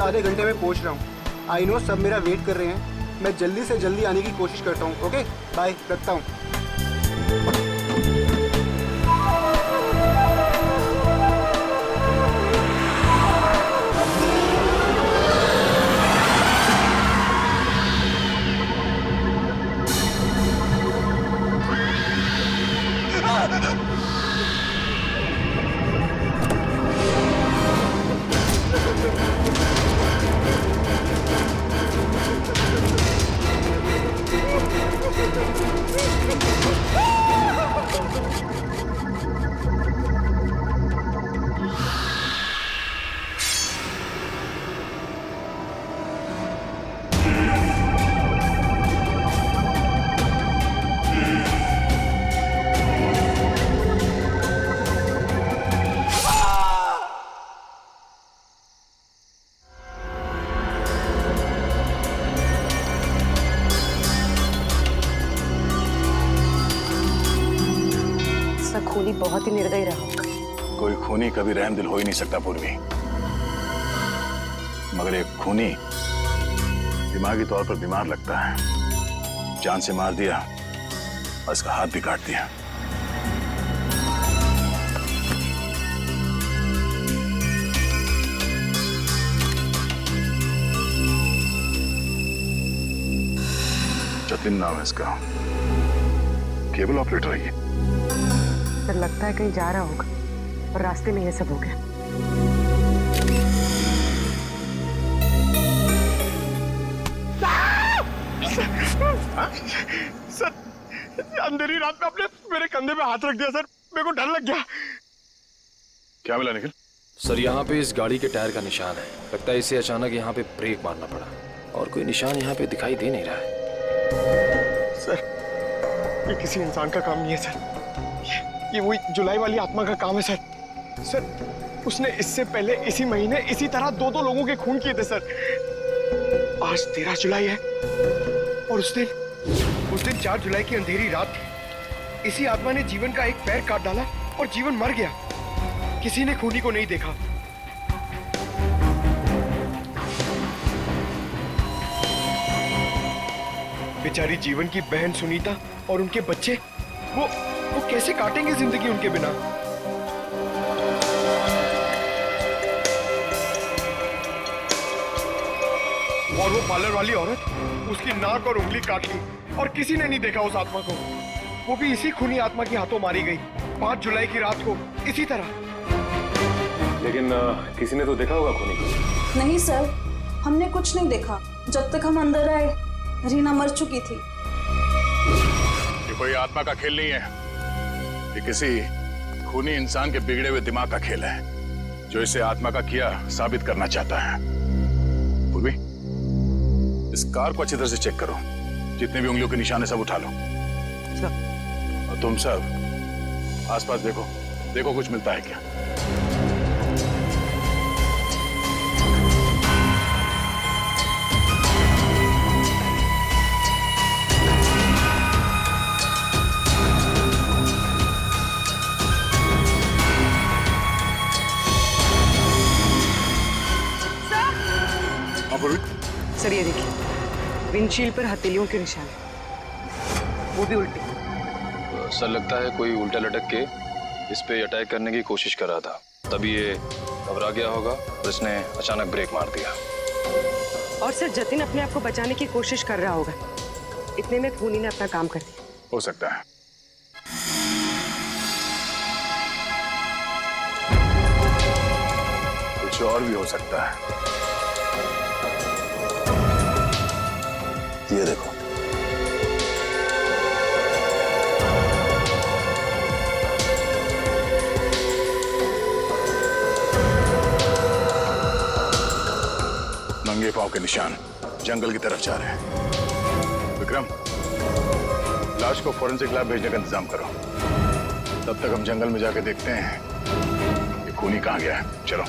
आधे घंटे में पहुंच रहा हूँ। आई नो सब मेरा वेट कर रहे हैं। मैं जल्दी से जल्दी आने की कोशिश करता हूँ। ओके बाय, रखता हूँ। खूनी बहुत ही निर्दयी रहा होगा। कोई खूनी कभी रहमदिल हो ही नहीं सकता पूर्वी, मगर एक खूनी दिमागी तौर पर बीमार लगता है। जान से मार दिया और इसका हाथ भी काट दिया। जतिन नाम है इसका, केबल ऑपरेटर है ये। सर लगता है कहीं जा रहा होगा और रास्ते में ये सब हो गया। सर अंधेरी रात में आपने मेरे कंधे पे हाथ रख दिया सर, मेरे को डर लग गया। क्या मिला निखिल? सर यहाँ पे इस गाड़ी के टायर का निशान है। लगता है इसे अचानक यहाँ पे ब्रेक मारना पड़ा और कोई निशान यहाँ पे दिखाई दे नहीं रहा है। सर ये किसी इंसान का काम नहीं है सर, ये वही जुलाई वाली आत्मा का काम है सर। सर उसने इससे पहले इसी महीने इसी तरह दो लोगों के खून किए थे सर। आज 13 जुलाई है और उस दिन 4 जुलाई की अंधेरी रात थी। इसी आत्मा ने जीवन का एक पैर काट डाला और जीवन मर गया। किसी ने खूनी को नहीं देखा। बेचारी जीवन की बहन सुनीता और उनके बच्चे वो कैसे काटेंगे जिंदगी उनके बिना। और वो पार्लर वाली औरत, उसकी नाक और उंगली काट ली और किसी ने नहीं देखा उस आत्मा को। वो भी इसी खूनी आत्मा के हाथों मारी गई 5 जुलाई की रात को इसी तरह। लेकिन किसी ने तो देखा होगा खूनी को। नहीं सर, हमने कुछ नहीं देखा। जब तक हम अंदर आए रीना मर चुकी थी। ये कोई आत्मा का खेल नहीं है, ये किसी खूनी इंसान के बिगड़े हुए दिमाग का खेल है जो इसे आत्मा का किया साबित करना चाहता है। पूर्वी इस कार को अच्छी तरह से चेक करो, जितने भी उंगलियों के निशान है सब उठा लो। और तुम सब आसपास देखो, देखो कुछ मिलता है क्या। सर ये देखिए, विंडशील्ड पर हथेलियों के निशान, वो भी उल्टे। सर लगता है कोई उल्टा लटक के इस पे अटैक करने की कोशिश कर रहा था, तभी ये घबरा गया होगा और इसने अचानक ब्रेक मार दिया। और सर जतिन अपने आप को बचाने की कोशिश कर रहा होगा, इतने में खूनी ने अपना काम कर दिया। हो सकता है। कुछ और भी हो सकता है। ये देखो, नंगे पांव के निशान जंगल की तरफ जा रहे हैं। विक्रम, लाश को फोरेंसिक लैब भेजने का इंतजाम करो। तब तक हम जंगल में जाके देखते हैं ये खूनी कहाँ गया है। चलो।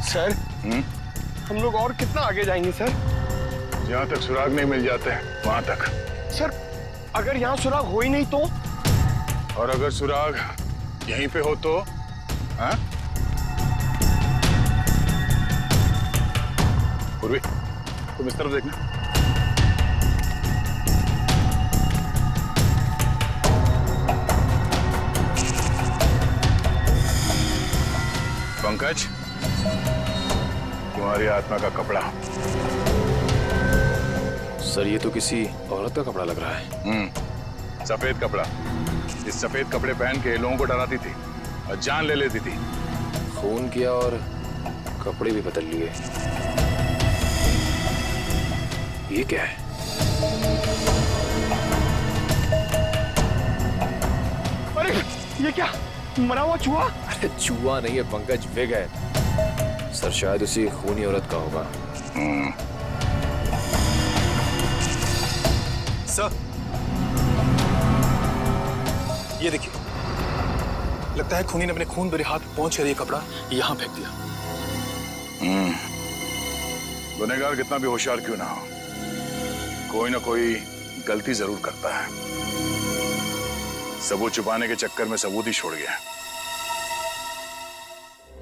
सर हम लोग और कितना आगे जाएंगे सर? जहाँ तक सुराग नहीं मिल जाते वहां तक। सर अगर यहाँ सुराग हो ही नहीं तो? और अगर सुराग यहीं पे हो तो हाँ? पूर्वी, तुम इस तरफ देखना। पंकज, तुम्हारी आत्मा का कपड़ा। सर ये तो किसी औरत का कपड़ा लग रहा है। सफेद कपड़ा। इस सफेद कपड़े पहन के लोगों को डराती थी और जान ले लेती थी। खून किया और कपड़े भी बदल लिए। ये क्या है? अरे ये क्या, मरा हुआ चूहा? अरे चूहा नहीं है पंकज, विग है। सर शायद उसी खूनी औरत का होगा। सर ये देखिए, लगता है खूनी ने अपने खून भरे हाथ पहुंच कर ये कपड़ा यहां फेंक दिया। गुनहगार कितना भी होशियार क्यों ना हो, कोई ना कोई गलती जरूर करता है। सबूत छुपाने के चक्कर में सबूत ही छोड़ गया।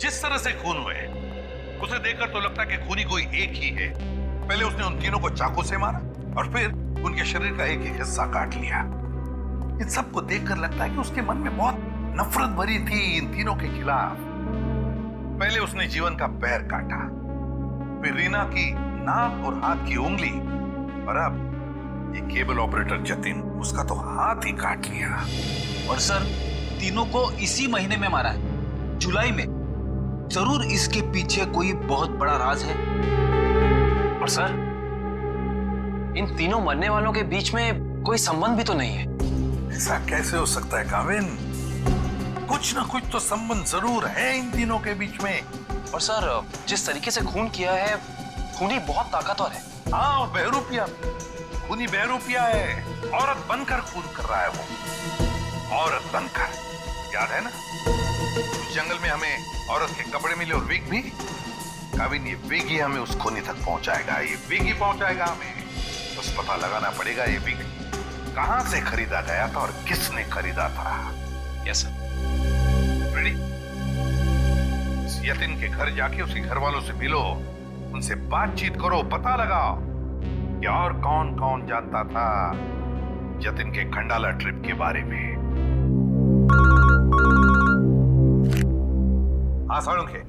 जिस तरह से खून हुए उसे देखकर तो लगता है कि खूनी कोई एक ही है। पहले उसने उन तीनों को चाकू से मारा और फिर उनके शरीर का एक एक हिस्सा काट लिया। इन सबको देखकर लगता है कि उसके मन में बहुत नफरत भरी थी इन तीनों के खिलाफ। पहले उसने जीवन का पैर काटा, फिर रीना की नाक और हाथ की उंगली, और अब ये केबल ऑपरेटर जतिन, उसका तो हाथ ही काट लिया। और सर तीनों को इसी महीने में मारा है, जुलाई में। जरूर इसके पीछे कोई बहुत बड़ा राज है। और सर इन तीनों मरने वालों के बीच में कोई संबंध भी तो नहीं है। ऐसा कैसे हो सकता है काविन? कुछ ना कुछ तो संबंध जरूर है इन तीनों के बीच में। और सर जिस तरीके से खून किया है, खूनी बहुत ताकतवर है। हाँ, बहरूपिया, खूनी बहरूपिया है। औरत बनकर खून कर रहा है वो, औरत बनकर। याद है ना उस जंगल में हमें औरत के कपड़े मिले और विग भी। काविन, ये विग ही हमें उस खूनी तक पहुंचाएगा, ये विग ही पहुंचाएगा हमें। बस पता लगाना पड़ेगा ये विग कहां से खरीदा गया था और किसने खरीदा था। Yes sir. रेडी? इस यतिन के घर जाके उसके घर वालों से मिलो, उनसे बातचीत करो, पता लगाओ कि और कौन कौन जानता था जतिन के खंडाला ट्रिप के बारे में। हाँ साळुंखे,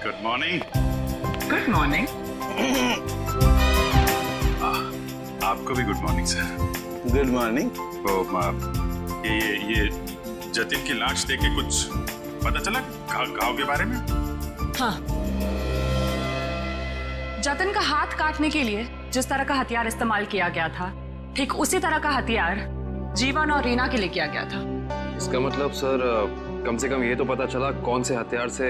गुड मॉर्निंग। आपको भी good morning sir. Good morning. तो ये जतिन की लाश देख के कुछ पता चला घाव के बारे में? हाँ, जतिन का हाथ काटने के लिए जिस तरह का हथियार इस्तेमाल किया गया था, ठीक उसी तरह का हथियार जीवन और रीना के लिए किया गया था। इसका मतलब सर कम से कम ये तो पता चला कौन से हथियार से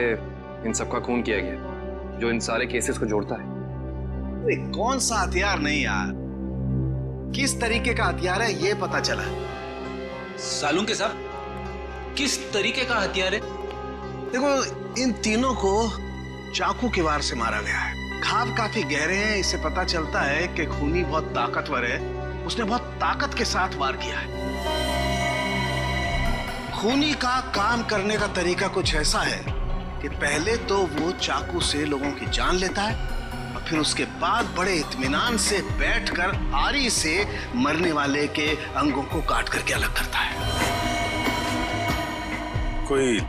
इन सबका खून किया गया, जो इन सारे केसेस को जोड़ता है। अरे कौन सा हथियार नहीं यार, किस तरीके का हथियार है ये पता चला। सालुंखे साहब, किस तरीके का हथियार है? देखो, इन तीनों को चाकू के वार से मारा गया है। घाव काफी गहरे हैं, इससे पता चलता है कि खूनी बहुत ताकतवर है, उसने बहुत ताकत के साथ वार किया है। खूनी का काम करने का तरीका कुछ ऐसा है कि पहले तो वो चाकू से लोगों की जान लेता है और फिर उसके बाद बड़े इत्मीनान से बैठकर आरी से मरने वाले के अंगों को काट करके अलग करता है। कोई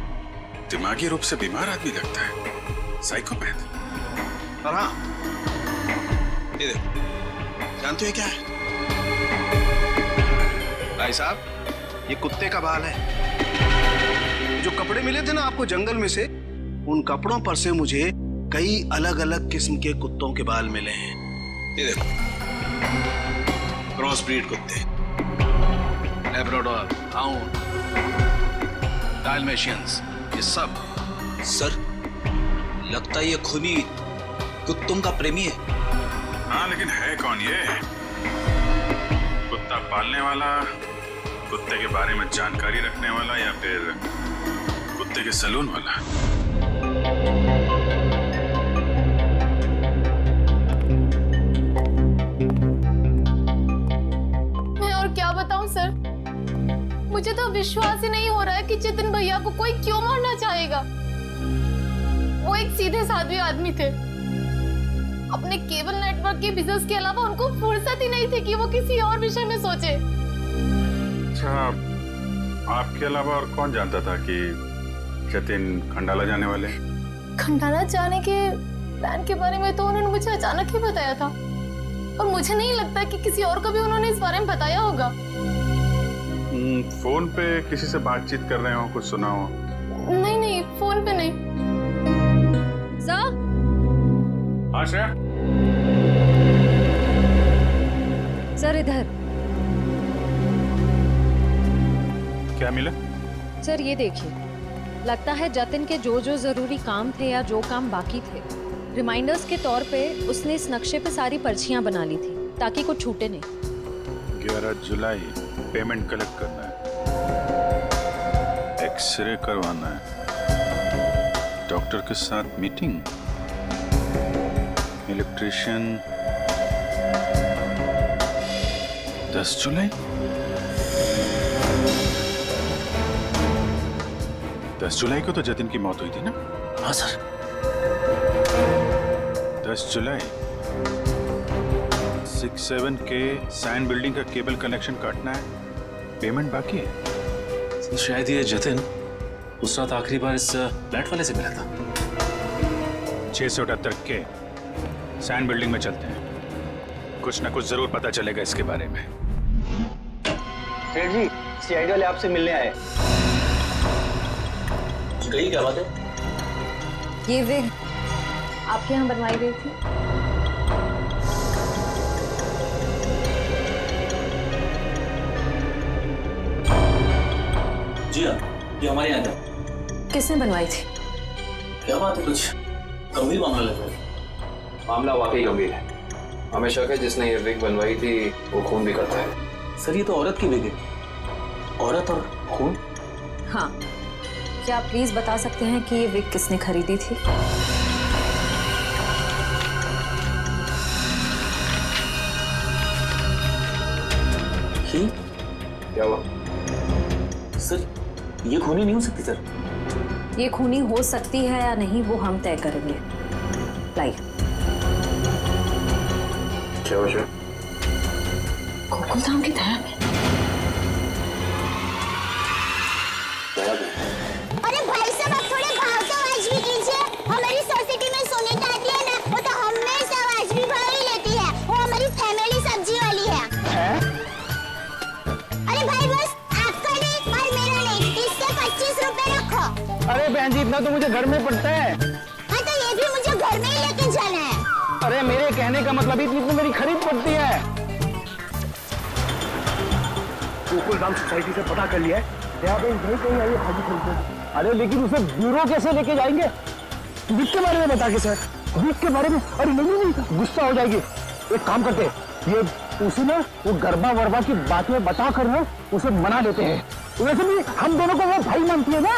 दिमागी रूप से बीमार आदमी लगता है, साइकोपैथ। और हाँ, ये देखो, जानते हो क्या है भाई साहब? ये कुत्ते का बाल है। जो कपड़े मिले थे ना आपको जंगल में से, उन कपड़ों पर से मुझे कई अलग अलग किस्म के कुत्तों के बाल मिले हैं। ये देखो, क्रॉस ब्रीड कुत्ते, लैब्राडोर, हाउंड, डाल्मेशियंस, ये सब। सर लगता है ये खूनी कुत्तों का प्रेमी है। हाँ, लेकिन है कौन ये? कुत्ता पालने वाला कुत्ते के बारे में जानकारी रखने वाला या फिर कुत्ते के सलून वाला? मैं और क्या बताऊं सर, मुझे तो विश्वास ही नहीं हो रहा है कि जितिन भैया को कोई क्यों मारना चाहेगा। वो एक सीधे साधे आदमी थे। अपने केबल नेटवर्क के बिजनेस के अलावा उनको फुर्सत ही नहीं थी कि वो किसी और विषय में सोचे। अच्छा, आपके अलावा और कौन जानता था कि जतिन खंडाला जाने वाले? खंडाला जाने के प्लान के बारे में तो उन्होंने मुझे अचानक ही बताया था, और मुझे नहीं लगता कि किसी और को भी उन्होंने इस बारे में बताया होगा। फोन पे किसी से बातचीत कर रहे हो, कुछ सुना हो? नहीं नहीं, फोन पे नहीं। सर, हाँ श्रेया? सर इधर। क्या मिला? सर ये देखिए, लगता है जतिन के जो जो जरूरी काम थे या जो काम बाकी थे, रिमाइंडर्स के तौर पे उसने इस नक्शे पे सारी पर्चियां बना ली थी ताकि कुछ छूटे नहीं। 11 जुलाई पेमेंट कलेक्ट करना है, एक्सरे करवाना है, डॉक्टर के साथ मीटिंग, इलेक्ट्रिशियन 10 जुलाई। 10 जुलाई को तो जतिन की मौत हुई थी ना? हाँ सर। 10 जुलाई 67 के सैंड बिल्डिंग का केबल कनेक्शन काटना है, पेमेंट बाकी है। तो शायद ये जतिन उस रात आखिरी बार इस फ्लैट वाले से मिला था। 678 के सैंड बिल्डिंग में चलते हैं, कुछ ना कुछ जरूर पता चलेगा इसके बारे में। सेठ जी, सीआईडी वाले आपसे मिलने आए। कही क्या बात है? ये विग आपके यहाँ बनवाई गई थी? जी हाँ, ये हमारे यहाँ था। किसने बनवाई थी? क्या बात है, कुछ गंभीर मामला लग रहा है। मामला वाकई गंभीर है। हमें शक है जिसने ये विग बनवाई थी वो खून भी करता है। सर ये तो औरत की विग है। औरत और खून? हाँ, क्या आप प्लीज बता सकते हैं कि ये विग किसने खरीदी थी? क्या हुआ? सर ये खूनी नहीं हो सकती सर। ये खूनी हो सकती है या नहीं वो हम तय करेंगे। लाइए। क्या वजह? गोकुलधाम की तरह में। अरे भाई साहब, आप थोड़े भाव तो आवाज भी कीजिए। हमारी सोसाइटी में सोने का आती है ना, वो तो हमेशा आवाज भी भाव ही लेती है। वो हमारी फैमिली सब्जी वाली है। अरे भाई बस आपका नहीं और मेरा नहीं, इससे 25 रुपए रखो। अरे बहन जी, इतना तो मुझे घर में पड़ता है। हाँ तो ये भी मुझे घर में ही लेके जाना है। अरे मेरे कहने का मतलब इतनी तो मेरी खरीद पड़ती है। गोकुलधाम सोसाइटी से पता कर लिया है, यहाँ पे नहीं कहीं आई भाजी खरीदने। अरे लेकिन उसे ब्यूरो कैसे लेके जाएंगे? विग के बारे में बता के सर, विग के बारे में? अरे नहीं, गुस्सा हो जाएगी। एक काम करते हैं, ये उसे ना वो गरबा वरबा की बातें बता कर ना उसे मना देते हैं। वैसे भी हम दोनों को वो भाई मानती है ना।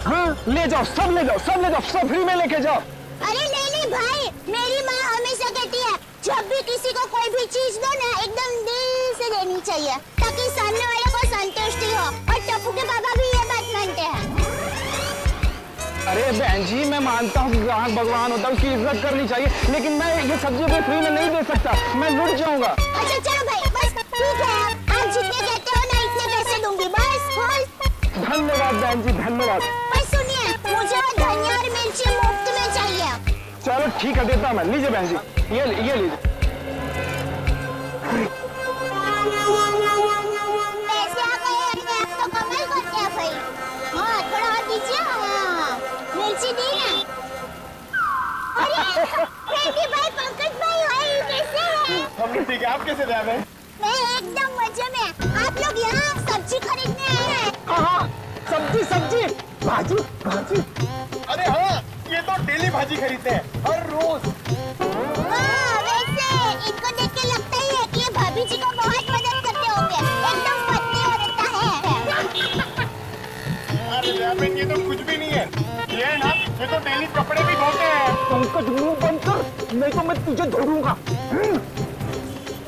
हाँ, ले जाओ, सब ले जाओ, सब ले जाओ, सब फ्री में लेके जाओ। अरे नहीं भाई, मेरी माँ हमेशा कहती है जब भी किसी को कोई भी चीज दो ना एकदम दिल से देनी चाहिए ताकि सामने वाले को संतुष्टि हो। और टप्पू के पापा भी ये बात मानते हैं। अरे बहन जी, मैं मानता हूँ ग्राहक भगवान होता है, उसकी इज्जत करनी चाहिए, लेकिन मैं ये सब्जी को फ्री में नहीं दे सकता, मैं लुट जाऊंगा। अच्छा चलो भाई, बस ठीक है, आप जितने कहते हो ना इतने पैसे दूंगी बस। धन्यवाद बहन जी, धन्यवाद। बस सुनिए, मुझे वो धनिया और मिर्ची मुफ्त में चाहिए। चलो ठीक है, देता हूँ मैं। लीजिए बहन जी, ये लीजिए। पैसे आ गए, आप तो कमाल करते हैं भाई। हाँ थोड़ा और दीजिए। हाँ मिर्ची दी ना। अरे फ्रेंडी भाई, पंकज भाई, भाई कैसे हैं? हम ठीक है, आप कैसे रह रहे हैं? मैं एकदम मजे में। आप लोग यहाँ सब्जी खरीदने आए हैं? हाँ, सब्जी, भाजी। अरे हाँ, ये तो डेली भाजी खरीदते हैं, हर रोज। हाँ, वैसे इनको देख के लगता ही है कि ये भाभी जी को बहुत मदद करते होंगे। एकदम पत्नी औरत है। ये तो कुछ भी नहीं है, ये ना, ये तो डेली कपड़े भी धोते हैं। पंकज मुंह बंद कर, नहीं तो मैं तुझे धोऊंगा।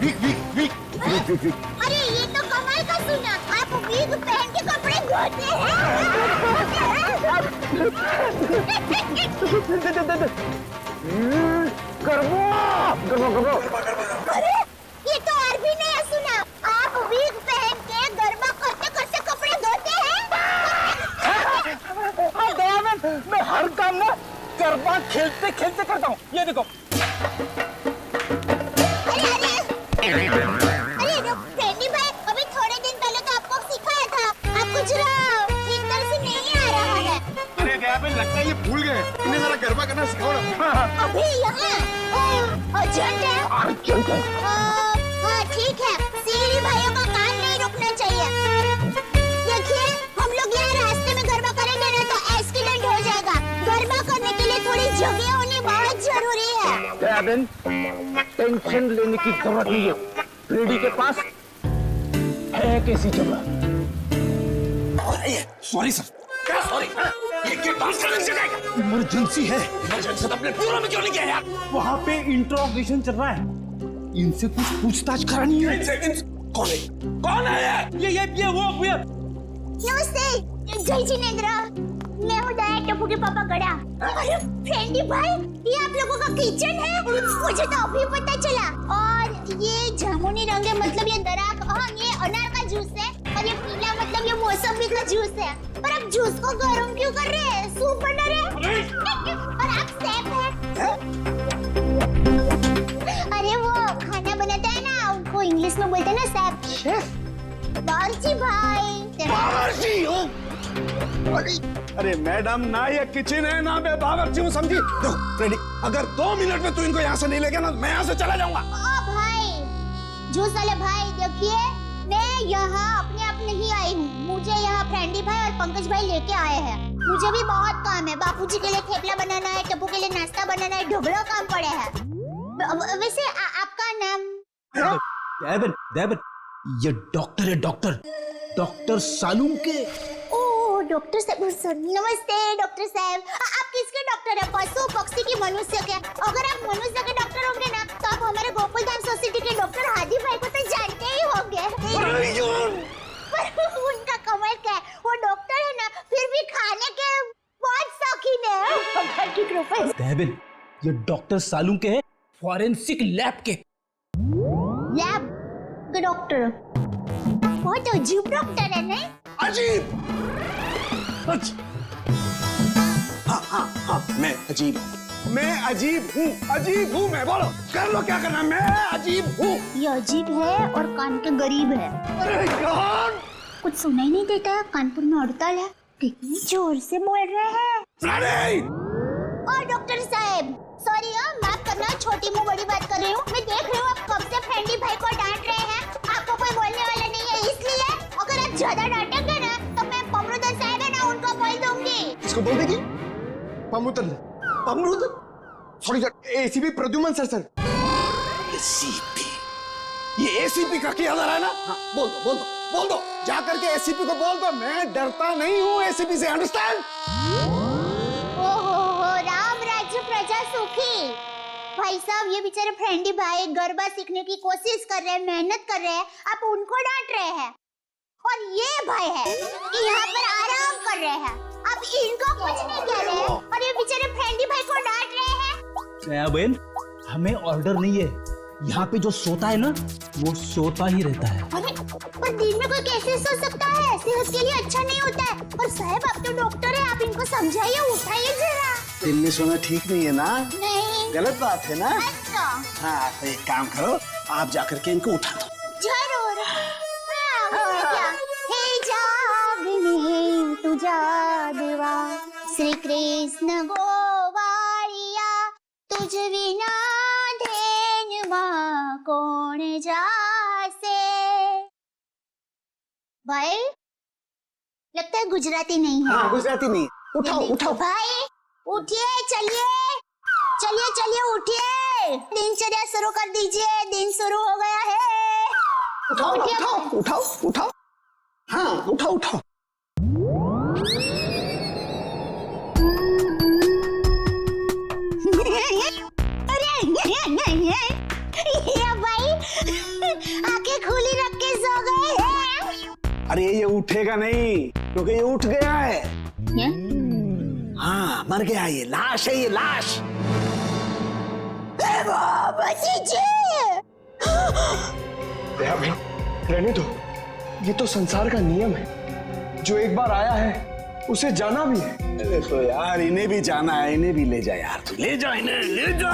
वीक वीक वीक वीक वीक वीक। अरे ये तो कमाल का सुना, आप वीक पहन के कपड़े धोते हैं। करबो करबो करबो। अरे ये तो और भी नहीं सुना, आप वीक पहन के गरबा करते करते कपड़े धोते हैं। हाँ दयानंद, मैं हर काम ना गरबा खेलते खेलते करता हूँ। ये देखो। अरे फ्रेंडी भाई, अभी थोड़े दिन पहले तो आपको सिखाया था, आप कुछ ठीक तरह से नहीं आ रहा है। अरे गया मैं, लगता है ये भूल गए, इन्हें जरा गरबा करना सिखाओ ना। अभी यहाँ अर्जेंट है। अर्जेंट है। हाँ ठीक है, सीढ़ी भाइयों का काम नहीं रुकना चाहिए। देखिए, हम लोग यहाँ रास्ते में गरबा करेंगे ना तो एक्सीडेंट हो जाएगा। गरबा करने के लिए थोड़ी जगह होनी बहुत जरूरी है। दयाबेन, टेंशन लेने की जरूरत नहीं है, फ्रेडी के पास है कैसी जगह। Sorry sir. क्या सॉरी? ये क्या बात करने से जाएगा? इमरजेंसी है। इमरजेंसी तो अपने ब्यूरो में क्यों नहीं गया यार? वहाँ पे इंट्रोगेशन चल रहा है, इनसे कुछ पूछताछ करानी है। कौन है? कौन है ये वो नमस्ते, जय जिनेंद्र, मैं हूँ दया टप्पू के पापा गड़ा। अरे फ्रेंडी भाई, ये आप लोगों का किचन है? मुझे तो अभी पता चला। और ये जामुनी रंग है, मतलब ये दराक, हाँ ये अनार का जूस है, और ये पीला मतलब ये मौसमी का जूस है। पर आप जूस को गर्म क्यों कर रहे हैं? सूप बना रहे हैं? और आप शेफ हैं? अरे वो खाना बनाता है ना, उनको इंग्लिश में बोलते हैं ना शेफ। बावर्ची भाई। बावर्ची हो? अरे मैडम, ना ये किचन है ना मैं बावर्ची हूँ, समझी? देखो फ्रेडी, अगर 2 मिनट में तू इनको यहाँ से नहीं ले गया ना, मैं यहाँ से चला जाऊंगा। ओ भाई, जूस वाले भाई, देखिए मैं यहाँ अपने आप नहीं आई हूँ, मुझे यहाँ फ्रेंडी भाई और पंकज भाई लेके आए हैं। मुझे भी बहुत काम है, बापूजी के लिए थेपला बनाना है, टप्पू के लिए नाश्ता बनाना है, ढोबड़ा काम पड़े हैं। वैसे आपका नाम? दयाबेन, ये डॉक्टर है, डॉक्टर सालूम के। ओह डॉक्टर साहब, नमस्ते डॉक्टर साहब। आप किसके डॉक्टर हैं? पशु पक्षी की मनुष्य के? अगर आप मनुष्य के डॉक्टर होंगे ना तो आप हमारे गोकुलधाम सोसाइटी के डॉक्टर हादी भाई को तो जानते ही होंगे। उनका कमाल क्या है, वो डॉक्टर है ना, फिर भी खाने के बहुत शौकीन है। भगवान की कृपा है। दयाबेन, ये डॉक्टर सालूम के है, फॉरेंसिक लैब के। लैब के डॉक्टर? बहुत अजीब डॉक्टर है नहीं? अजीब? हाँ, मैं अजीब हूँ, मैं बोलो, कर लो क्या करना, मैं अजीब हूँ। ये अजीब है और कान के गरीब है। अरे कौन? कुछ सुनाई नहीं देता है, कानपुर में हड़ताल है, कितनी जोर से बोल रहे हैं। और डॉक्टर साहब, सॉरी माफ करना, छोटी मुंह बड़ी बात कर रही हूँ। मैं देख रही हूँ आप कब से फ्रेंडी भाई को डांट रहे हैं, आपको कोई बोलने वाला नहीं है, इसलिए अगर आप ज्यादा डांटेंगे ना तो मैं पमरुदर साहब है ना, उनको बोल दूंगी। इसको बोल देगी? पमरुदर sorry sir, ACP Pradyuman sir. ACP? ये एसीपी का क्या है ना? हाँ, बोल दो, जा करके एसीपी को बोल दो, मैं डरता नहीं हूँ एसीपी से, अंडरस्टैंड? ओहो, राम राज्य प्रजा सुखी। भाई साहब, ये बेचारे फ्रेंडी भाई गरबा सीखने की कोशिश कर रहे हैं, मेहनत कर रहे हैं, आप उनको डांट रहे हैं। और ये भाई है कि यहाँ पर आराम कर रहे हैं, आप इनको कुछ नहीं कह रहे हैं, और ये बेचारे फ्रेंडी भाई को डांट रहे हैं। दयाबेन, हमें ऑर्डर नहीं है, यहाँ पे जो सोता है ना वो सोता ही रहता है। अरे पर दिन में कोई कैसे सो सकता है? सेहत के लिए अच्छा नहीं होता है। और साहब आप तो डॉक्टर है, आप इनको समझाइए, उठाइए जरा। दिन में सोना ठीक नहीं है ना? नहीं, गलत बात है ना? अच्छा। हाँ, तो एक काम करो, आप जाकर के इनको उठा दो। जरूर। क्या? हे जागने तू जागवा, श्री कृष्ण गोवालिया, तुझ विना धेनुमा कौन जासे। भाई लगता है गुजराती नहीं है। हाँ, गुजराती नहीं। उठाओ भाई, उठिए, चलिए उठिए, दिनचर्या शुरू कर दीजिए, दिन शुरू हो गया है। उठाओ। हाँ, उठाओ। आंखें खुली रख के सो गए हैं। अरे ये उठेगा नहीं क्योंकि ये उठ गया है। हाँ मर गया, ये लाश है, ये लाश। रहने दो, ये तो संसार का नियम है। जो एक बार आया है उसे जाना भी है। अरे तो यार इन्हें भी जाना है, इन्हें भी ले जा यार, तू ले जा इन्हें, ले जा।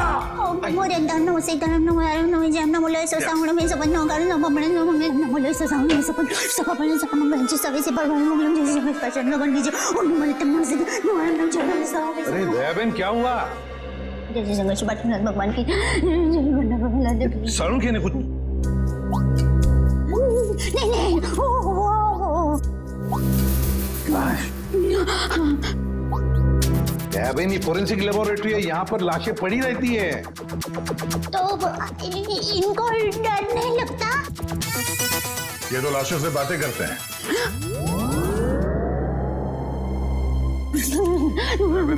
अरे दयाबेन क्या हुआ? भगवान की सारुण के ने कुछ नहीं दयाबेन ये फोरेंसिक लेबोरेटरी है, यहाँ पर लाशें पड़ी रहती है। तो इनको डर नहीं लगता? ये तो लाशों से बातें करते हैं।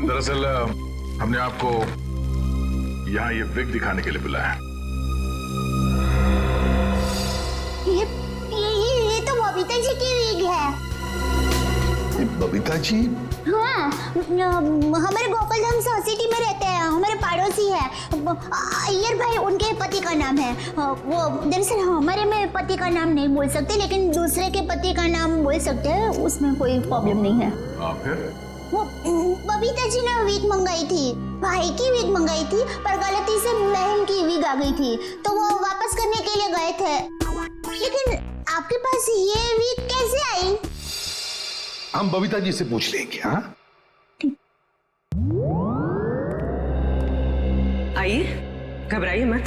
दरअसल हमने आपको यहाँ ये विग दिखाने के लिए बुलाया। ये तो बबीता जी की विग है। बबीता जी? हाँ, हमारे गोकुलधाम सोसाइटी में रहते हैं, हमारे पड़ोसी है। अय्यर भाई उनके पति का नाम है। वो दरअसल हमारे में पति का नाम नहीं बोल सकते, लेकिन दूसरे के पति का नाम बोल सकते हैं, उसमें कोई प्रॉब्लम नहीं है। फिर वो बबीता जी ने विग मंगाई थी, भाई की विग मंगाई थी, पर गलती से बहन की विग आ गई थी, तो वो वापस करने के लिए गए थे। लेकिन आपके पास ये विग कैसे आई? हम बबीता जी से पूछ लेंगे। हाँ आइए, घबराइए मत,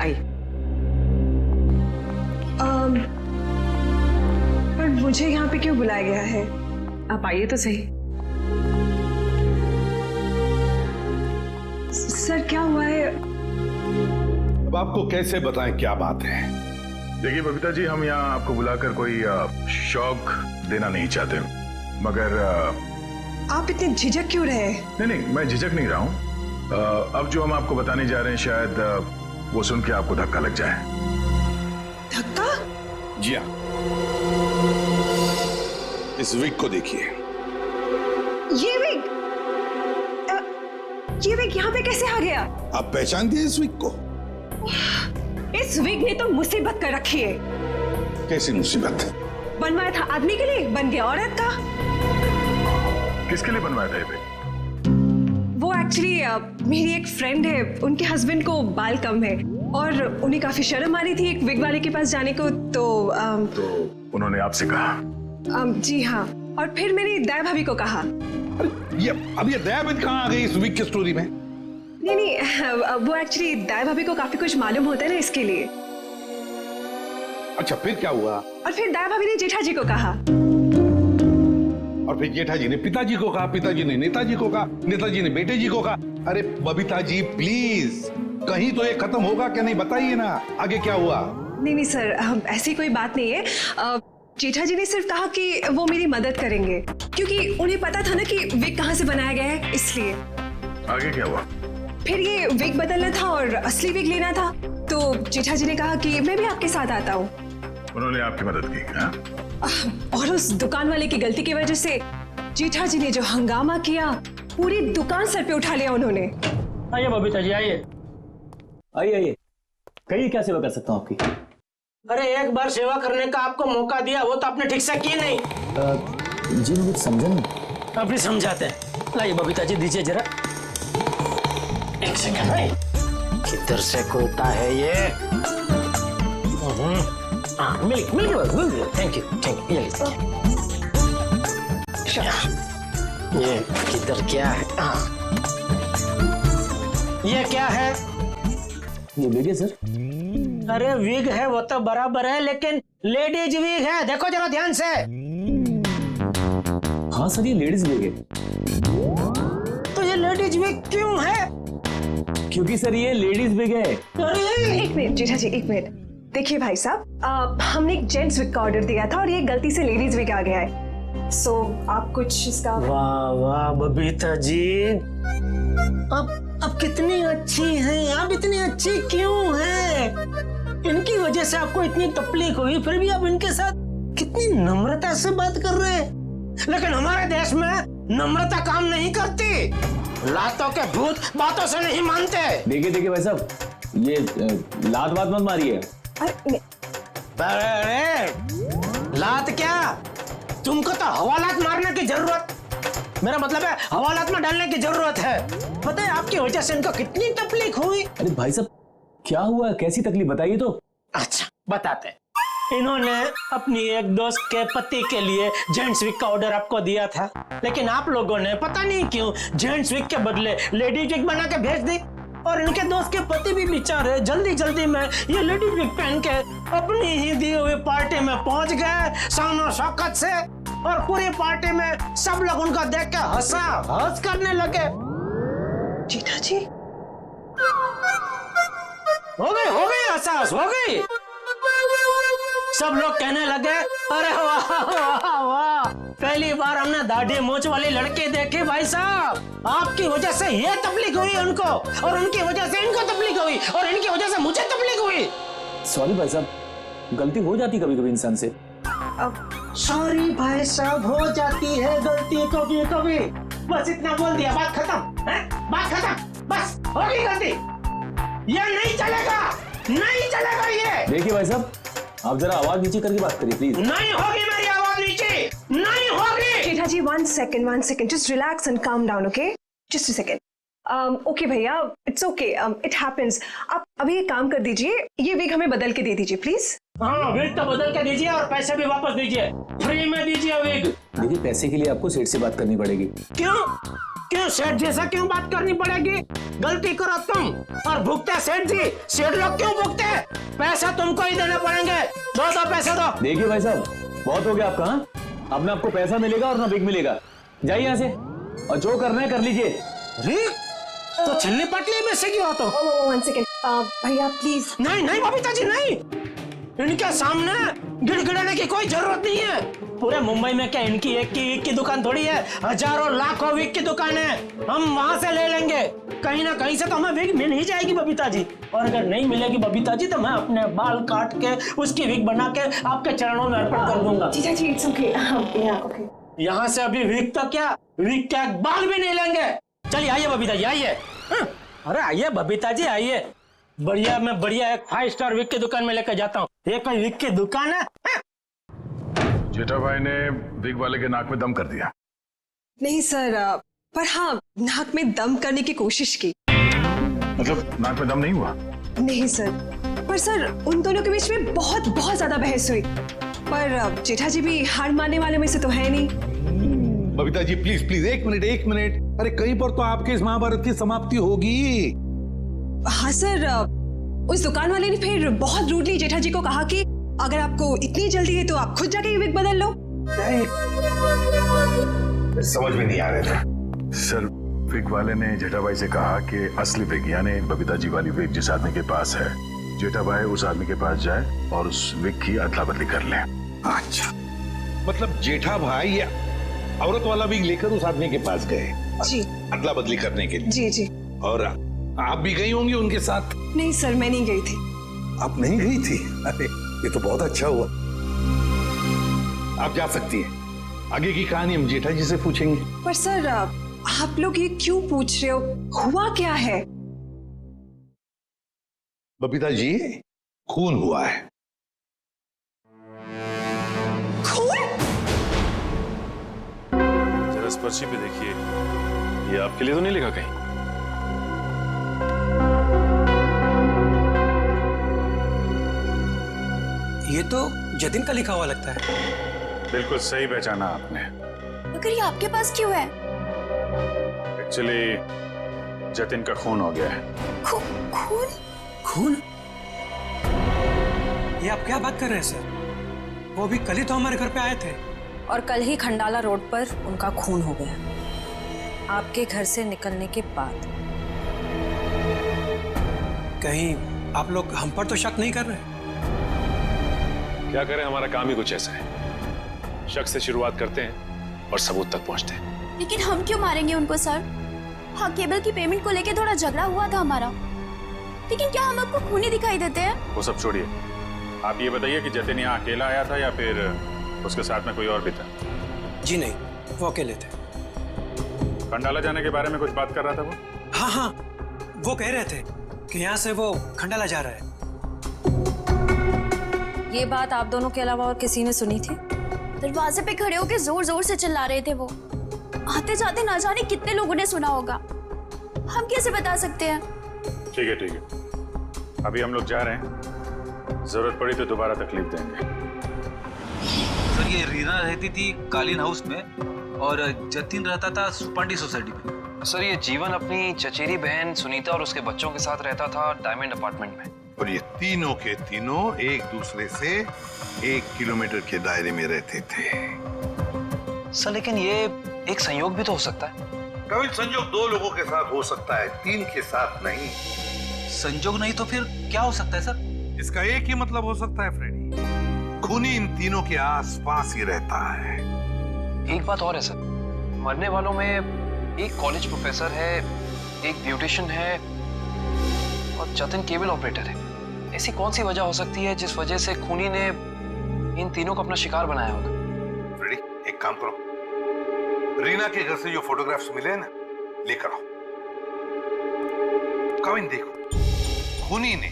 आइए। पर मुझे यहाँ पे क्यों बुलाया गया है? आप आइए तो सही। सर क्या हुआ है? अब आपको कैसे बताएं क्या बात है? देखिए बबीता जी, हम यहाँ आपको बुलाकर कोई शौक देना नहीं चाहते, मगर आप इतने झिझक क्यों रहे? नहीं, मैं झिझक नहीं रहा हूँ। अब जो हम आपको बताने जा रहे हैं, शायद वो सुन के आपको धक्का लग जाए। धक्का? जी हाँ, इस विग को देखिए। ये विग यहाँ पे कैसे आ गया? आप पहचान दिए इस विग को? इस विग ने तो मुसीबत कर रखी है। कैसी मुसीबत? बनवाया था आदमी के लिए, बन गया औरत का। किसके लिए बनवाया था ये विग? वो एक्चुअली मेरी एक फ्रेंड है, उनके हस्बैंड को बाल कम है और उन्हें काफी शर्म आ रही थी एक विग वाले के पास जाने को, तो उन्होंने आपसे कहा? जी हाँ, और फिर मेरी दया भाभी को कहा। अब ये दयाबेन कहाँ आ गई इस विग की स्टोरी में? नहीं, वो एक्चुअली दया भाभी को काफी कुछ मालूम होता है ना, इसके लिए। अच्छा, फिर क्या हुआ? और फिर दया भाभी ने जेठा जी को कहा, और फिर जेठा जी ने पिताजी को कहा, पिताजी ने नेताजी को कहा, नेताजी ने बेटे जी को कहा। अरे बबीता जी प्लीज, कहीं तो ये खत्म होगा क्या नहीं, बताइए ना आगे क्या हुआ? नहीं सर, ऐसी कोई बात नहीं है। जेठा जी ने सिर्फ कहा कि वो मेरी मदद करेंगे, क्योंकि उन्हें पता था ना कि विग कहाँ से बनाया गया है, इसलिए। आगे क्या हुआ? फिर ये विग बदलना था और असली विग लेना था, तो जेठा जी ने कहा कि मैं भी आपके साथ आता हूँ। उन्होंने आपकी मदद की? हाँ? और उस दुकान वाले की गलती की वजह से जेठा जी ने जो हंगामा किया, पूरी दुकान सर पे उठा लिया उन्होंने। आइए बबीता जी, आइए आइए, कहिए क्या सेवा कर सकता हूँ आपकी? अरे एक बार सेवा करने का आपको मौका दिया, वो तो आपने ठीक से की नहीं। जी मुझे समझा नहीं। अभी समझाते हैं। लाइए बबीता जी, दीजिए जरा। एक सेकंड, किधर से खोता है ये? मिल्क मिल्क, थैंक यू, ये ये किधर क्या है? ये क्या है? ये विग है सर। अरे विग है वो तो बराबर है, लेकिन लेडीज विग है, देखो जरा ध्यान से। हाँ सर, ये लेडीज विग है। तो ये लेडीज विग क्यों है? क्योंकि सर ये लेडीज विग है। एक मिनट जेठा जी, एक मिनट। देखिए भाई साहब, हमने एक जेंट्स विग का ऑर्डर दिया था और ये गलती से लेडीज विग आ गया है, सो आप कुछ इसका। वाह वाह बबीता जी, अब कितनी अच्छी हैं आप, इतनी अच्छी क्यों हैं? इनकी वजह से आपको इतनी तकलीफ हुई, फिर भी आप इनके साथ कितनी नम्रता से बात कर रहे हैं। लेकिन हमारे देश में नम्रता काम नहीं करती। लातों के भूत बातों से नहीं मानते। देखिए भाई साहब, ये लात बात मत मारिए। अरे लात क्या, तुमको तो हवालात मारने की जरूरत, मेरा मतलब है हवालात में डालने की जरूरत है। पता है आपकी वजह से इनको कितनी तकलीफ हुई। अरे भाई साहब, क्या हुआ, कैसी तकलीफ बताइए तो। अच्छा बताते हैं। इन्होंने अपनी एक दोस्त के पति के लिए जेंट्स विग का ऑर्डर आपको दिया था, लेकिन आप लोगों ने पता नहीं क्यों जेंट्स विग के बदले लेडीज विग बना के भेज दी। और इनके दोस्त के पति भी बेचारे जल्दी जल्दी में ये लेडीज विग पहन के अपनी ही दी हुई पार्टी में पहुंच गए शानो शौकत से, और पूरी पार्टी में सब लोग उनको देख के हंस करने लगे। जेठा जी हो गई एहसास हो गई। सब लोग कहने लगे अरे वाह वाह वाह, पहली बार हमने दाढ़ी मूंछ वाली लड़की देखी भाई साहब। आपकी वजह से ये तकलीफ हुई उनको, और उनकी वजह से इनको तकलीफ हुई, और इनकी वजह से मुझे तकलीफ हुई। सॉरी भाई साहब, गलती हो जाती कभी कभी इंसान से। सॉरी भाई साहब, हो जाती है गलती कभी कभी। बस इतना बोल दिया, बात खत्म है? बात खत्म, बस हो गई गलती। ये नहीं चलेगा, नहीं चलेगा ये। देखिए भाई साहब, आप जरा आवाज नीचे करके बात करिए प्लीज। नहीं होगी मेरी आवाज नीचे, नहीं होगी। जेठा जी one second, just relax and calm down, okay? Just a second. Okay भैया, it's okay, it happens. आप अभी एक काम कर दीजिए, ये विग हमें बदल के दे दीजिए प्लीज। हाँ विग तो बदल के दीजिए, और पैसे भी वापस दीजिए, फ्री में दीजिए विग। देखिए पैसे के लिए आपको सेठ से बात करनी पड़ेगी। क्यों सेठ जैसा क्यों बात करनी पड़ेगी? गलती करो तुम और भुगते सेठ जी। सेठ लोग क्यों भुगते? पैसा तुमको ही देने पड़ेंगे। दो पैसे दो। देखिए भाई साहब, बहुत हो गया आपका। हाँ, अब ना आपको पैसा मिलेगा और ना विग मिलेगा। जाइए यहाँ से, और जो करना है कर लीजिए। तो छिलनी पटली में से क्यों तो? One second, भैया प्लीज। नहीं बबीता जी नहीं, इनके सामने गिड़गिड़ाने की कोई जरूरत नहीं है। पूरे मुंबई में क्या इनकी एक की दुकान थोड़ी है, हजारों लाखों विग की दुकान है। हम वहां से ले लेंगे, कहीं ना कहीं से तो हमें विग मिल ही जाएगी बबीता जी। और अगर नहीं मिलेगी बबीता जी, तो मैं अपने बाल काट के उसकी विग बना के आपके चरणों में अर्पण कर दूंगा। जीजा जी it's okay, okay। यहाँ से अभी विग तो क्या, विग क्या बाल भी नहीं लेंगे। चलिए आइए बबीता जी आइए। अरे आइए बबीता जी आइए, बढ़िया मैं बढ़िया एक 5 स्टार विग की दुकान में लेकर जाता हूँ। ये कोई विग की दुकान है? जेठा भाई ने विग वाले के नाक में दम कर दिया। नहीं सर, पर हाँ नाक में दम करने की कोशिश की। मतलब नाक में दम नहीं हुआ? नहीं सर, पर सर उन दोनों के बीच में बहुत बहुत ज्यादा बहस हुई। पर जेठा जी भी हार मानने वाले में से तो है नहीं। बबीता जी प्लीज प्लीज एक मिनट। अरे कहीं पर तो आपके इस महाभारत की समाप्ति होगी। हाँ सर, उस दुकान वाले ने फिर बहुत रूडली जेठा जी को कहा कि अगर आपको इतनी जल्दी है तो आप खुद जाके विग बदल लो। समझ में नहीं आ रहा था। सर विग वाले ने जेठा भाई से कहा कि असली विग यानी बबीता जी वाली विग जिस आदमी के पास है, जेठा भाई उस आदमी के पास जाए और उस विग की अदला बदली कर ले। अच्छा, मतलब जेठा भाई ये औरत वाला विग लेकर उस आदमी के पास गए जी, अदला बदली करने के लिए। जी। और आप भी गई होंगी उनके साथ? नहीं सर, मैं नहीं गई थी। आप नहीं गई थी? अरे ये तो बहुत अच्छा हुआ। आप जा सकती हैं, आगे की कहानी हम जेठा जी से पूछेंगे। पर सर आप लोग ये क्यों पूछ रहे हो, हुआ क्या है? बबीता जी खून हुआ है। खून? जरा इस पर्ची पे देखिए, ये आपके लिए तो नहीं लिखा कहीं? ये तो जतिन का लिखा हुआ लगता है। बिल्कुल सही पहचाना आपने। मगर ये आपके पास क्यों है? एक्चुअली जतिन का खून हो गया है। खून? खून? ये आप क्या बात कर रहे हैं सर? वो भी कल ही तो हमारे घर पे आए थे। और कल ही खंडाला रोड पर उनका खून हो गया, आपके घर से निकलने के बाद। कहीं आप लोग हम पर तो शक नहीं कर रहे? क्या करें, हमारा काम ही कुछ ऐसा है। शक से शुरुआत करते हैं और सबूत तक पहुंचते हैं। लेकिन हम क्यों मारेंगे उनको सर? हाँ केबल की पेमेंट को लेके थोड़ा झगड़ा हुआ था हमारा। लेकिन क्या हम आपको खूनी दिखाई देते हैं? वो सब छोड़िए, आप ये बताइए कि जतिन यहाँ अकेला आया था या फिर उसके साथ में कोई और भी था? जी नहीं, वो अकेले थे। खंडाला जाने के बारे में कुछ बात कर रहा था वो? हाँ, वो कह रहे थे कि यहाँ से वो खंडाला जा रहा है। ये बात आप दोनों के अलावा और किसी ने सुनी थी? दरवाजे पे खड़े होकर जोर जोर से चिल्ला रहे थे वो। आते जाते ना जाने कितने लोगों ने सुना होगा, हम कैसे बता सकते हैं? ठीक है, अभी हम लोग जा रहे हैं, जरूरत पड़ी तो दोबारा तकलीफ देंगे। सर ये रीना रहती थी कालीन हाउस में और जतिन रहता था सुपांडी सोसाइटी में। सर ये जीवन अपनी चचेरी बहन सुनीता और उसके बच्चों के साथ रहता था डायमंड अपार्टमेंट में। और ये तीनों के तीनों एक दूसरे से 1 किलोमीटर के दायरे में रहते थे। सर लेकिन ये एक संयोग भी तो हो सकता है। कभी संयोग 2 लोगों के साथ हो सकता है, 3 के साथ नहीं। संयोग नहीं तो फिर क्या हो सकता है सर? इसका एक ही मतलब हो सकता है फ्रेडी, खूनी इन तीनों के आसपास ही रहता है। एक बात और है सर, मरने वालों में एक कॉलेज प्रोफेसर है, एक ब्यूटिशियन है और जतिन केबल ऑपरेटर है। ऐसी कौन सी वजह हो सकती है जिस वजह से खूनी ने इन तीनों को अपना शिकार बनाया होगा? फ्रेडी एक काम करो, रीना के घर से जो फोटोग्राफ्स मिले ना, लेकर आओ। कविन देखो, खूनी ने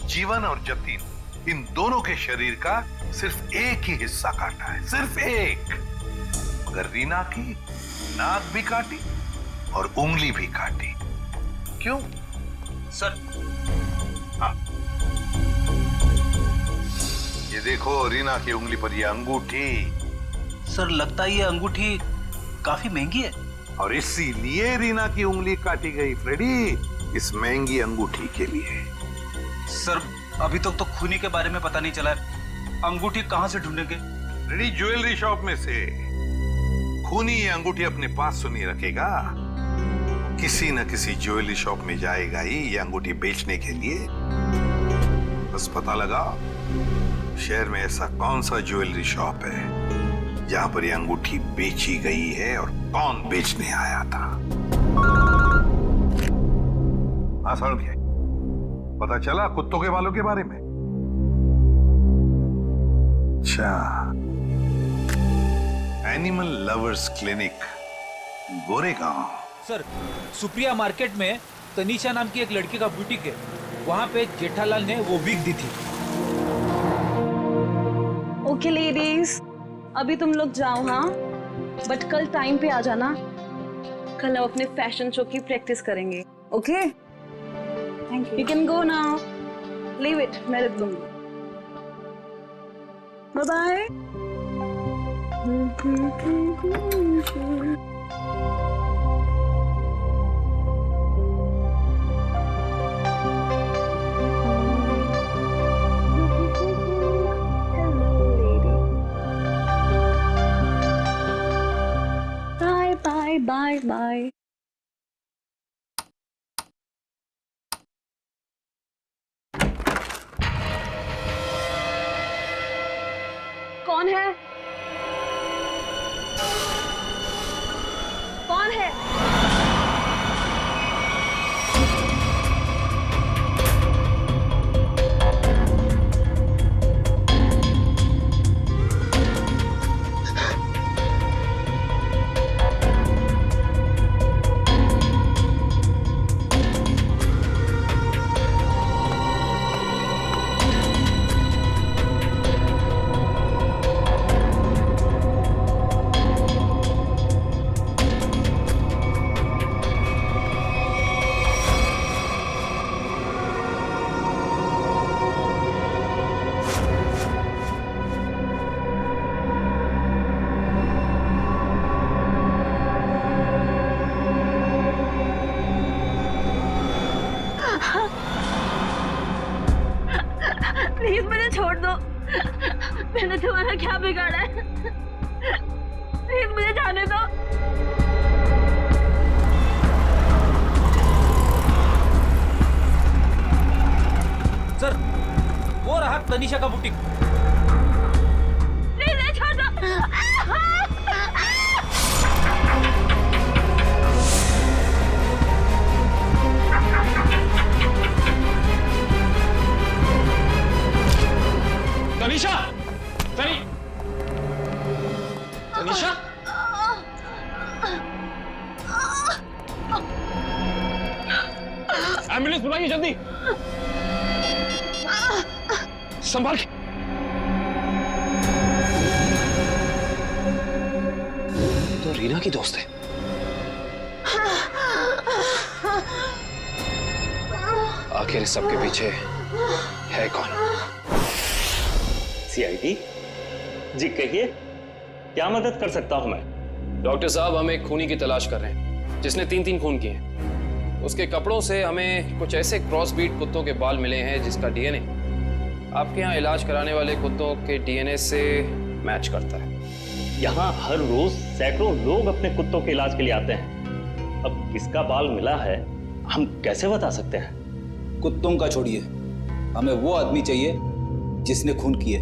जीवन और जतिन इन दोनों के शरीर का सिर्फ एक ही हिस्सा काटा है, सिर्फ एक। मगर रीना की नाक भी काटी और उंगली भी काटी। क्यों सर? हाँ, ये देखो रीना की उंगली पर ये अंगूठी। सर लगता है ये अंगूठी काफी महंगी है और इसीलिए रीना की उंगली काटी गई फ्रेडी, इस महंगी अंगूठी के लिए। सर अभी तक तो खूनी के बारे में पता नहीं चला है, अंगूठी कहां से ढूंढेंगे? फ्रेडी ज्वेलरी शॉप में से। खूनी ये अंगूठी अपने पास तो नहीं रखेगा, किसी न किसी ज्वेलरी शॉप में जाएगा ही ये अंगूठी बेचने के लिए। बस पता लगा शहर में ऐसा कौन सा ज्वेलरी शॉप है जहां पर ये अंगूठी बेची गई है और कौन बेचने आया था। हाँ समझ गया, पता चला कुत्तों के बालों के बारे में। अच्छा, animal lovers clinic, Goregaon. Sir Supriya market में तनीषा नाम की एक लड़की का बुटीक है, वहां पे जेठालाल ने वो विग दी थी। ओके लेडीज, अभी तुम लोग जाओ, हाँ, बट कल टाइम पे आ जाना। कल हम अपने फैशन शो की प्रैक्टिस करेंगे। Okay, thank you. You can go now, leave it, मैं रख दूंगी। Bye bye. Bye bye. कौन है? कौन है? प्लीज मुझे छोड़ दो, मैंने तुम्हारा क्या बिगाड़ा है? प्लीज मुझे जाने दो। सर वो रहा तनीषा का बुटीक। प्लीज छोड़ दो। एम्बुलेंस बुलाइए जल्दी। संभाल के। तो रीना की दोस्त है। आखिर इस सबके पीछे है कौन? सीआईडी जी, कहिए क्या मदद कर सकता हूं मैं? डॉक्टर साहब, हम एक खूनी की तलाश कर रहे हैं जिसने 3 खून किए हैं। उसके कपड़ों से हमें कुछ ऐसे क्रॉसब्रीड कुत्तों के बाल मिले हैं जिसका डीएनए आपके यहाँ इलाज कराने वाले कुत्तों के डीएनए से मैच करता है। यहाँ हर रोज सैकड़ों लोग अपने कुत्तों के इलाज के लिए आते हैं। अब किसका बाल मिला है हम कैसे बता सकते हैं? कुत्तों का छोड़िए, हमें वो आदमी चाहिए जिसने खून किए।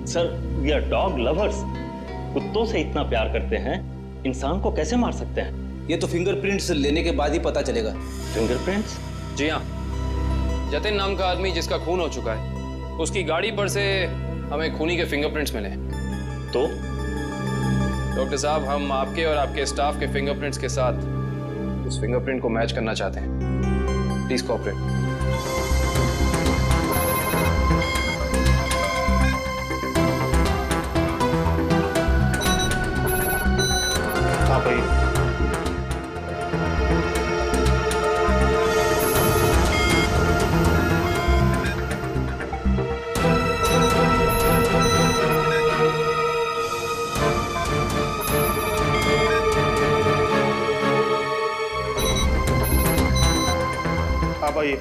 Sir, we are dog lovers. कुत्तों से इतना प्यार करते हैं, इंसान को कैसे मार सकते हैं? ये तो फिंगरप्रिंट्स लेने के बाद ही पता चलेगा। फिंगरप्रिंट्स? जी हाँ, जतिन नाम का आदमी जिसका खून हो चुका है, उसकी गाड़ी पर से हमें खूनी के फिंगरप्रिंट्स मिले। तो डॉक्टर साहब, हम आपके और आपके स्टाफ के फिंगरप्रिंट्स के साथ उस फिंगरप्रिंट को मैच करना चाहते हैं। Please cooperate. आप आइए।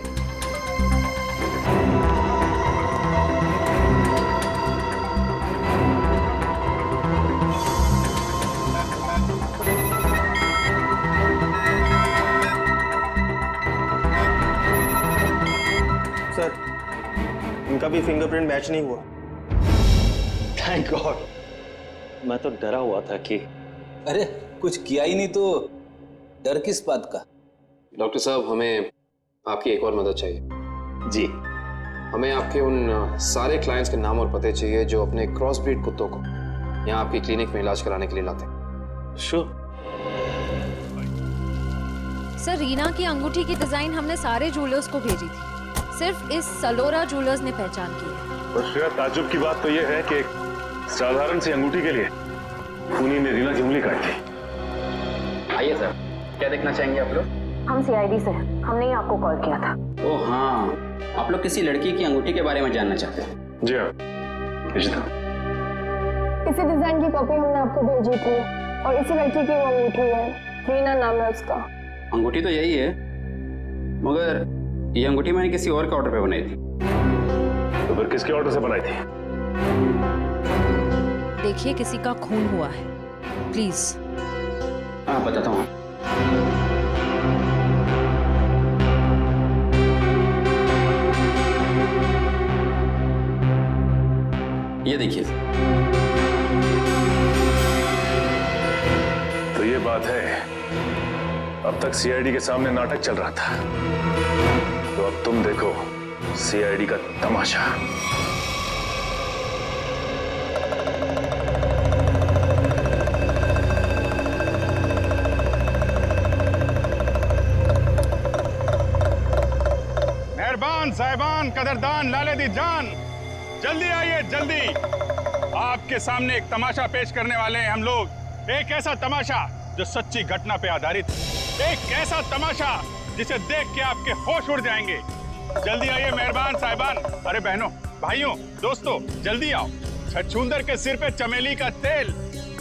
सर, इनका भी फिंगरप्रिंट मैच नहीं हुआ। थैंक गॉड, मैं तो डरा हुआ था कि अरे कुछ किया ही नहीं तो डर किस बात का? डॉक्टर साहब, हमें आपकी एक और मदद चाहिए। जी। हमें आपके उन सारे क्लाइंट्स के नाम और पते चाहिए जो अपने क्रॉस ब्रीड कुत्तों को यहाँ आपकी क्लिनिक में इलाज कराने के लिए लाते हैं। श्योर। सर, रीना की अंगूठी की डिजाइन हमने सारे जूलर्स को भेजी थी, सिर्फ इस सलोरा जूलर्स ने पहचान की है। पर श्रेया, ताज्जुब की बात तो यह है कि एक साधारण सी अंगूठी के लिए खूनी ने रीना की उंगली काट दी। आइए सर, क्या देखना चाहेंगे आप लोग? हम सीआईडी से हैं, हमने ही आपको कॉल किया था। ओह हाँ, आप लोग किसी लड़की की अंगूठी के बारे में जानना चाहते हैं? जी हाँ, इशिता। इसी डिजाइन की कॉपी हमने आपको भेजी थी और इसी लड़की की वो अंगूठी है, रीना नाम है उसका। अंगूठी तो यही है, मगर ये अंगूठी मैंने किसी और के ऑर्डर पे बनाई थी। तो फिर किसके ऑर्डर से बनाई थी? देखिए, किसी का खून हुआ है, प्लीज। हाँ, बताता हूँ। ये देखिए। तो ये बात है, अब तक सीआईडी के सामने नाटक चल रहा था, तो अब तुम देखो सीआईडी का तमाशा। मेहरबान साहिबान, कदरदान, लाले दी जान, जल्दी आइए जल्दी। आपके सामने एक तमाशा पेश करने वाले हैं हम लोग। एक ऐसा तमाशा जो सच्ची घटना पे आधारित है, एक ऐसा तमाशा जिसे देख के आपके होश उड़ जाएंगे। जल्दी आइए मेहरबान साहिबान। अरे बहनों, भाइयों, दोस्तों, जल्दी आओ। छछूंदर के सिर पे चमेली का तेल,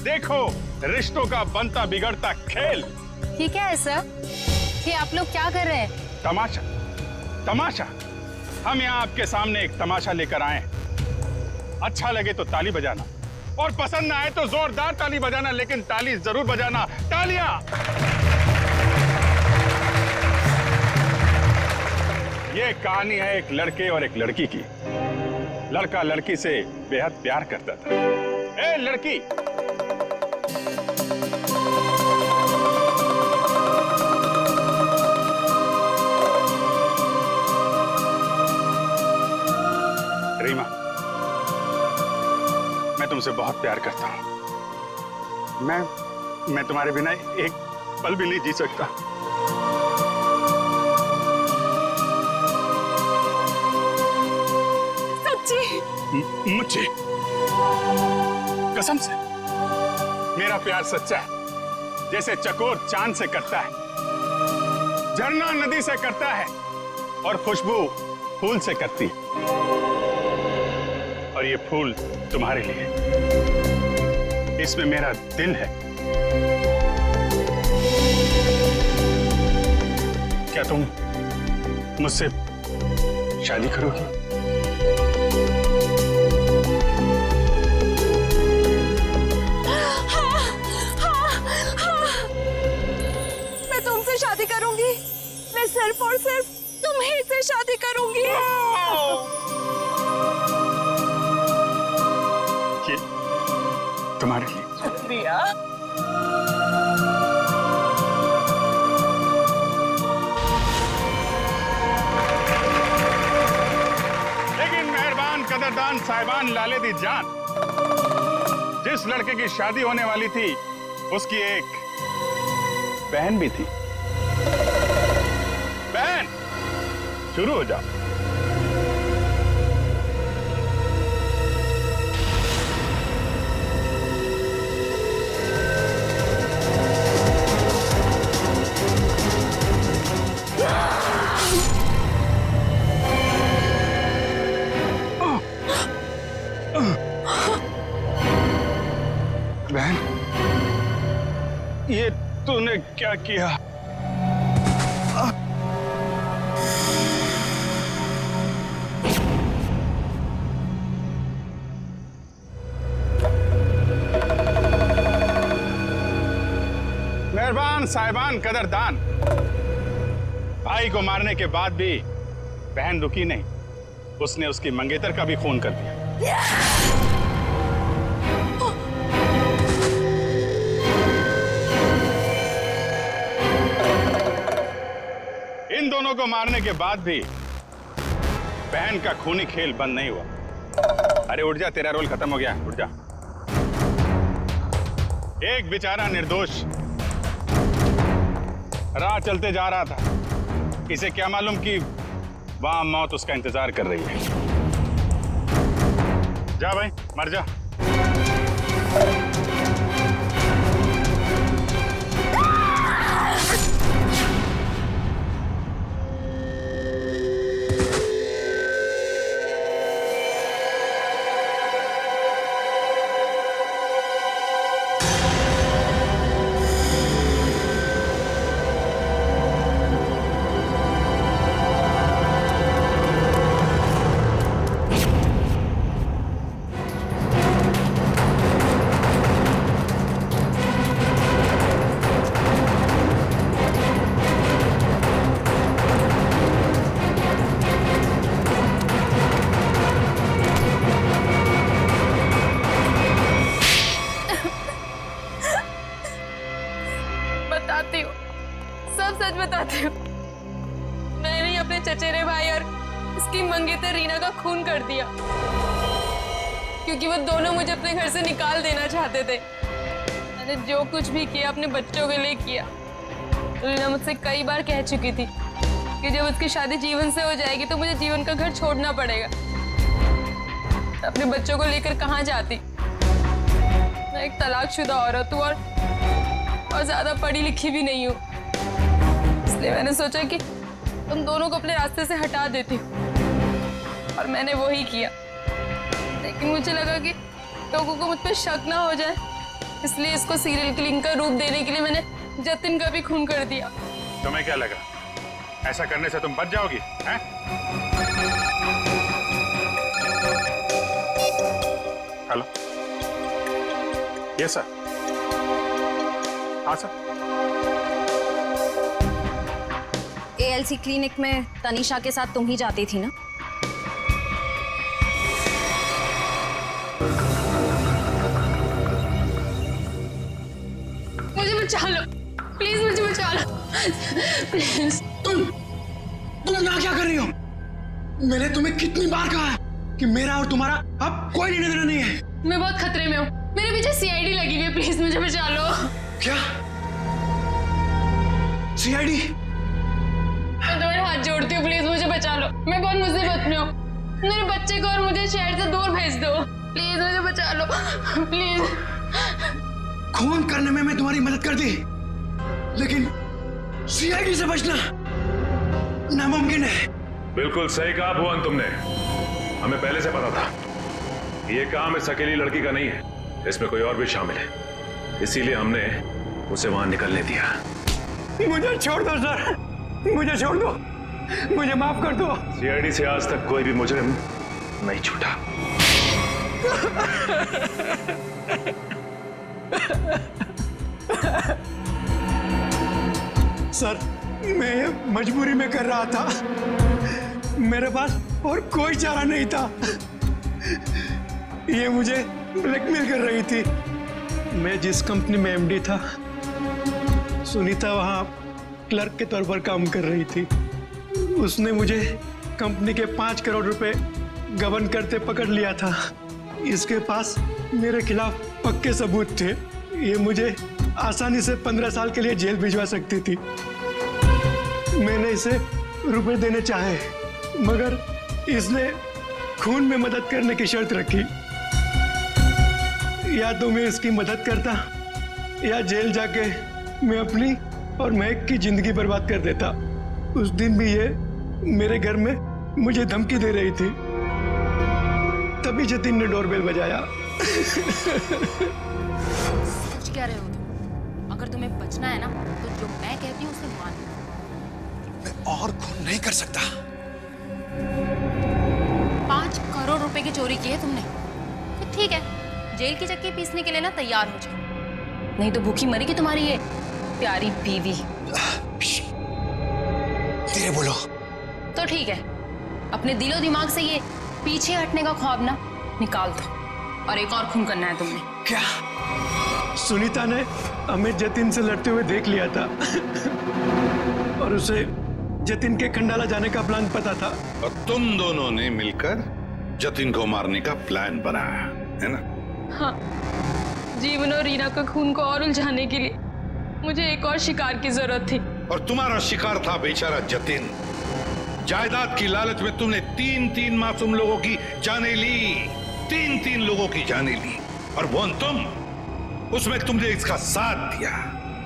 देखो रिश्तों का बनता बिगड़ता खेल। ये क्या है सर? ये आप लोग क्या कर रहे हैं? तमाशा, तमाशा। हम यहाँ आपके सामने एक तमाशा लेकर आए हैं। अच्छा लगे तो ताली बजाना, और पसंद ना आए तो जोरदार ताली बजाना, लेकिन ताली जरूर बजाना। तालियां। ये कहानी है एक लड़के और एक लड़की की। लड़का लड़की से बेहद प्यार करता था। ए लड़की, रीमा, मैं तुमसे बहुत प्यार करता हूं। मैं तुम्हारे बिना एक पल भी नहीं जी सकता। मुझे कसम से मेरा प्यार सच्चा है, जैसे चकोर चांद से करता है, झरना नदी से करता है और खुशबू फूल से करती है। और ये फूल तुम्हारे लिए, इसमें मेरा दिल है। क्या तुम मुझसे शादी करोगी? मैं तुमसे शादी करूंगी। मैं सिर्फ और सिर्फ तुम्ही से शादी करूंगी। ये तुम्हारे लिए। शुक्रिया। लेकिन मेहरबान कदरदान साहिबान लाले दी जान, जिस लड़के की शादी होने वाली थी उसकी एक बहन भी थी। बहन, शुरू हो जाओ। बहन, ये तूने क्या किया? मेहरबान साहिबान कदरदान, भाई को मारने के बाद भी बहन रुकी नहीं, उसने उसकी मंगेतर का भी खून कर दिया। इन दोनों को मारने के बाद भी बहन का खूनी खेल बंद नहीं हुआ। अरे उठ जा, तेरा रोल खत्म हो गया, उठ जा। एक बेचारा निर्दोष राह चलते जा रहा था, इसे क्या मालूम कि वहां मौत उसका इंतजार कर रही है। जा भाई, मर जा। बताती हूँ, सब सच बताती हूँ। मैंने ही अपने चचेरे भाई और उसकी मंगेतर रीना का खून कर दिया, क्योंकि वो दोनों मुझे अपने घर से निकाल देना चाहते थे। मैंने जो कुछ भी किया अपने बच्चों के लिए किया। रीना मुझसे कई बार कह चुकी थी कि जब उसकी शादी जीवन से हो जाएगी तो मुझे जीवन का घर छोड़ना पड़ेगा। अपने बच्चों को लेकर कहाँ जाती? मैं एक तलाकशुदा औरत हूँ और ज्यादा पढ़ी लिखी भी नहीं हूँ, इसलिए मैंने सोचा कि तुम दोनों को अपने रास्ते से हटा देती हूँ, और मैंने वो ही किया। लेकिन मुझे लगा कि लोगों को मुझ पर शक ना हो जाए, इसलिए इसको सीरियल किलिंग का रूप देने के लिए मैंने जतिन का भी खून कर दिया। तुम्हें क्या लगा ऐसा करने से तुम बच जाओगी? हैं? Hello, yes sir. हाँ सर। एएलसी क्लिनिक में तनीषा के साथ तुम ही जाती थी ना? मुझे बचा लो, प्लीज मुझे बचा लो, प्लीज। तुम यहाँ क्या कर रही हो? मैंने तुम्हें कितनी बार कहा है कि मेरा और तुम्हारा अब कोई लेना देना नहीं है। मैं बहुत खतरे में हूँ, मेरे पीछे सीआईडी लगी हुई है, प्लीज मुझे बचा लो। क्या? सीआईडी? मैं तुम्हारे हाथ जोड़ती हूँ, प्लीज मुझे बचा लो, मैं बहुत मुसीबत में हूँ। मेरे बच्चे को और मुझे शहर से दूर भेज दो प्लीज, मुझे बचा लो प्लीज। खून करने में मैं तुम्हारी मदद कर दी, लेकिन सीआईडी से बचना नामुमकिन है। बिल्कुल सही कहा भुवन तुमने। हमें पहले से पता था ये काम इस अकेली लड़की का नहीं है, इसमें कोई और भी शामिल है, इसीलिए हमने उसे वहां निकलने दिया। मुझे छोड़ दो सर, मुझे छोड़ दो, मुझे माफ कर दो। सीआईडी से आज तक कोई भी मुजरिम नहीं छूटा। सर, मैं ये मजबूरी में कर रहा था, मेरे पास और कोई चारा नहीं था। ये मुझे ब्लैकमेल कर रही थी। मैं जिस कंपनी में एमडी था, सुनीता वहां क्लर्क के तौर पर काम कर रही थी। उसने मुझे कंपनी के 5 करोड़ रुपए गबन करते पकड़ लिया था। इसके पास मेरे खिलाफ पक्के सबूत थे। ये मुझे आसानी से 15 साल के लिए जेल भिजवा सकती थी। मैंने इसे रुपए देने चाहे, मगर इसने खून में मदद करने की शर्त रखी। या तो मैं इसकी मदद करता या जेल जाके मैं अपनी और महक की जिंदगी बर्बाद कर देता। उस दिन भी ये मेरे घर में मुझे धमकी दे रही थी। तभी जतिन ने डोरबेल बजाया। सोच क्या रहे हो? अगर तुम्हें बचना है ना, तो जो मैं कहती हूँ उसे मान। मैं और खून नहीं कर सकता। 5 करोड़ रुपए की चोरी की है तुमने, तो ठीक है, जेल की चक्की पीसने के लिए ना तैयार हो जाओ, नहीं तो भूखी मरेगी तुम्हारी ये प्यारी बीवी। धीरे बोलो। तो ठीक है, अपने दिलो दिमाग से ये पीछे हटने का ख्वाब ना निकाल दो, और एक और खून करना है तुमने। क्या? सुनीता ने हमें जतिन से लड़ते हुए देख लिया था और उसे जतिन के खंडाला जाने का प्लान पता था। और तुम दोनों ने मिलकर जतिन को मारने का प्लान बनाया है ना? हाँ, जीवन और रीना का खून को और उलझाने के लिए मुझे एक और शिकार की जरूरत थी। और तुम्हारा शिकार था बेचारा जतिन। जायदाद की लालच में तुमने 3-3 मासूम लोगों की जानें ली, 3-3 लोगों की जानें ली। और वो तुम, उसमें तुमने इसका साथ दिया।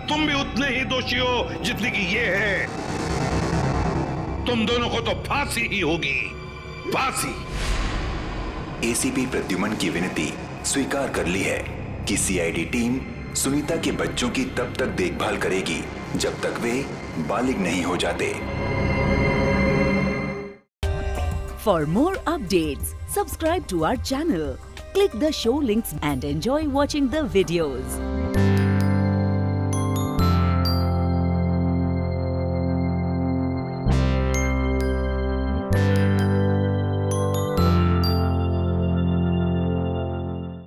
तुम भी उतने ही दोषी हो जितनी की ये है। तुम दोनों को तो फांसी ही होगी, फांसी। एसीपी प्रद्युमन की विनती स्वीकार कर ली है कि सीआईडी टीम सुनीता के बच्चों की तब तक देखभाल करेगी जब तक वे बालिग नहीं हो जाते। For more updates, subscribe to our channel, click the show links and enjoy watching the videos.